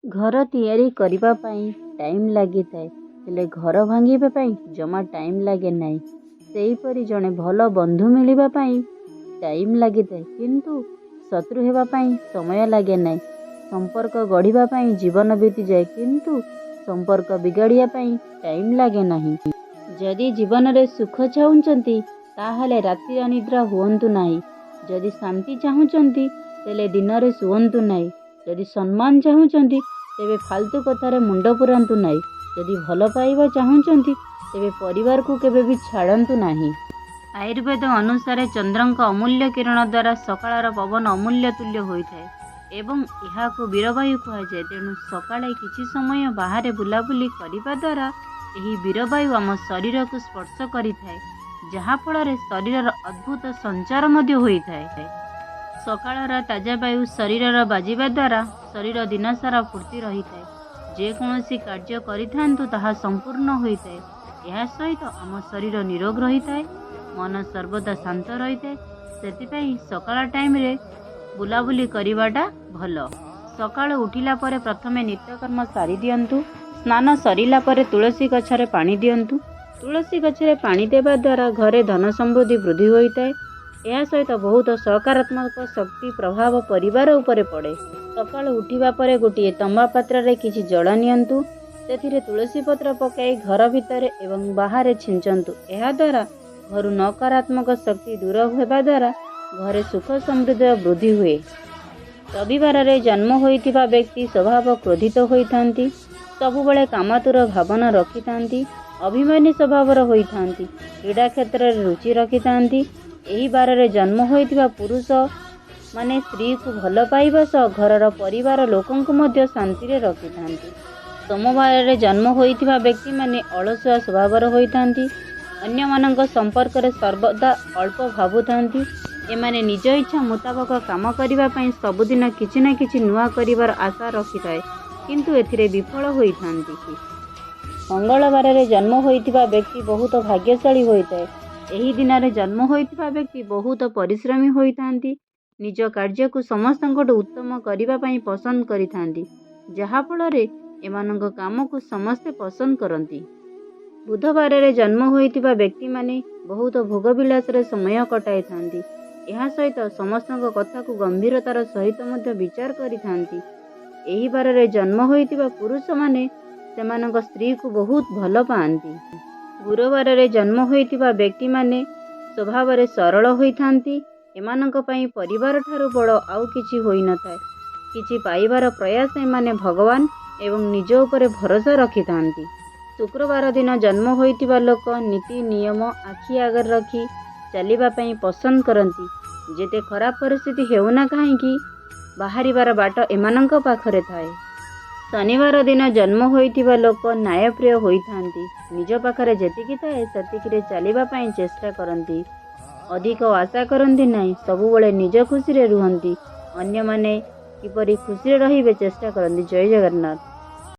घर तैयारी करिबा पई टाइम लगी थाए हेले घर भांगिबा पई जमा टाइम लगे नाही। सेहीपरि जणे भल बंधु मिलिबा पई टाइम लगी थाए किंतु शत्रु हेबा पई समय लगे नाही। संपर्क गढ़िबा पई जीवन बीती जाए किंतु संपर्क बिगाड़िया पई टाइम लगे नाही। जदि जीवन रे सुख चाहुचंती ताहले राति अनिद्रा हुअंतु नाही। जदि शांति चाहुचंती तेले दिन रे सुअंतु नाही। जदि सम्मान चाहुचंती तेबे फालतू कथारे मुंड पुरांतु नाही। जदि भल पाइबा चाहुचंती तेबे परिवार को केबे भी छाड़ंतु नाही। आयुर्वेद अनुसार चंद्रंक अमूल्य किरण द्वारा सकाळर पवन अमूल्य तुल्य होइथाए एवं एहाकु वीरवायु कहुए। तेणु सकाळे किछि समय बाहर बुलाबुली करिबा द्वारा एही वीरवायु आम शरीर को स्पर्श करिथाए, जहा फଳରେ शरीरर अद्भुत संचार मध्य होइथाए। सकाळर ताजा वायु शरीरर बाजिबा द्वारा शरीर दिन सारा फूर्ति रही थाए। जेकोसी कार्य करिथांतु ताहा संपूर्ण होइथाए। एहा सहित आम शरीर निरोग रही थाए, मन सर्वदा शांत रही थाए। सेतिपई सकाळ टाइम रे बुलाबुली करिवाटा भल। सकाळ उठिला परे प्रथमे नित्यकर्म सारी दियंतु। स्नान सरिला परे तुलसी गछरे पानी दियंतु। तुलसी गछरे पानी देवा द्वारा घरे धन समृद्धि वृद्धि होइथाए। यह सहित बहुत सकारात्मक शक्ति प्रभाव परिवार उपरे पड़े। सकाळ उठिबा परे गोटे तंबा पात्र रे किछि जल नियंतु। सेथिरे तुलसी पत्र पकाई घर भितर एवं बाहर छिंचंतु। एहा द्वारा घर नकारात्मक शक्ति दूर होबा द्वारा घरे सुख समृद्धि वृद्धि हुए। रविवार रे जन्म होइतिबा व्यक्ति स्वभाव क्रोधित होइथांती, सबुबले कामातुर भावना रखिथांती, अभिमानी स्वभावर होइथांती, क्रीड़ा क्षेत्र रे रुचि रखिथांती। एही बार रे जन्म होइतिबा पुरुष माने स्त्री को भल पाइबा सह घरर परिवार लोकंक मध्य शांति रे रखिथांती। सोमवार रे जन्म होइतिबा व्यक्ति माने अलसुआ स्वभावर होइथांती, अन्य मानक संपर्क रे सर्वदा अल्प भाबुथांती। एमाने निज इच्छा मुताबक काम करिबा पई सबुदिन किछि ना किछि नुआ करिवार आशा रखिथाए किंतु एथिरे विफल होइथांती। मंगलवार रे जन्म होइतिबा व्यक्ति बहुत भाग्यशाली होइथाए। एही दिन रे जन्म होइतिबा व्यक्ति बहुत परिश्रमी होइथांती। निज कार्य को समस्तंकट उत्तम करिबा पई पसंद करिथांती, जहा फଳରେ एमानंक काम को समस्ते पसंद करंती। बुधवार रे जन्म होइतिबा व्यक्ति माने बहुत भोगविलास रे समय कटाई थांती। एहा सहित समस्तंक कथा को गंभीरतार सहित मध्य विचार करिथांती। एही बार रे जन्म होइतिबा पुरुष माने सेमानंक स्त्री को बहुत भल पाआंती। गुरुवार रे जन्म होइतिबा व्यक्ति माने स्वभाव रे सरल होइथांती। एमानंक पई परिवार ठारू बड़ आउ किछि होई नथाय। किछि पाइबार प्रयास एमाने भगवान एवं निज उपरे भरोसा रखिथांती। शुक्रवार दिन जन्म होइतिबा लोक नीति नियम आखि आगर रखी चलिबा पई पसंद करंती। जेते खराब परिस्थिति हेउना काहेकि बाहरिबार बाट एमानंक पाखरे थाए। शनिवार दिन जन्म होइतिबा लोक न्यायप्रिय होइथांती। निज पाखरे जेतिकी थाए सेतिकिरे चलिबा पई चेष्टा करंती। अधिक आशा करंती नाही, सबुबळे निज खुशी रे रुहंती। अन्य माने किपरि खुशी रे रहिबे चेष्टा करंती। जय जगन्नाथ।